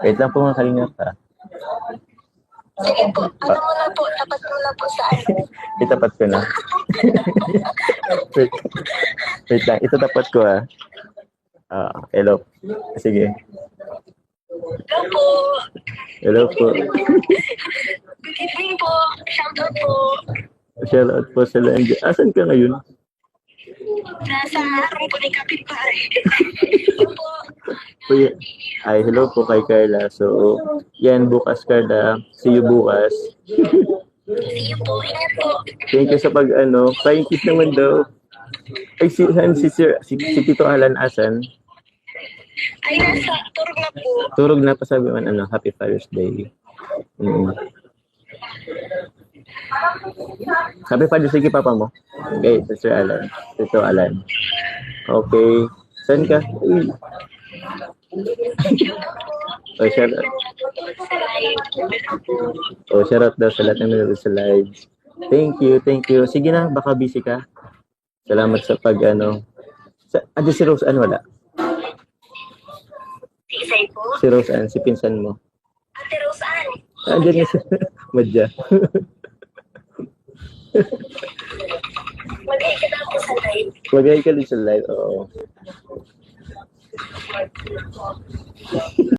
Wait lang po mga kalingap ha. Sige po, ano mo na po, tapat mo na po sa ano. Itapat ko na. wait, wait lang, itatapat ko ha. Hello. Sige. Hello po. Hello po. Good evening po. Shout out po. Shout out po sa Landia. Asan ka ngayon? Nasa harong po ni kapitbahay. Hello po. Kuya, hello po kay Carla. So, yan, bukas Carla. See you bukas. See you po. Ingat po. Thank you sa flying kiss naman daw. Ay, si Tito Alan asan? Ay, nasa turog na po. Turog na pa sabi man, Happy Father's Day. Happy Father's Day kay Papa mo. Okay, Sister Alan. Tito Alan. Okay. Saan ka? Uy. Shout out. Shout out daw sa lahat ng nanonood sa live. Thank you. Sige na, baka busy ka. Salamat sa si Rose Ann wala? Si Isay po? Si Rose Ann, si pinsan mo. Ate Rose Ann. Andiyan na si Madja. Mag-hi ka daw po sa live. Mag-hi ka din sa live, oo.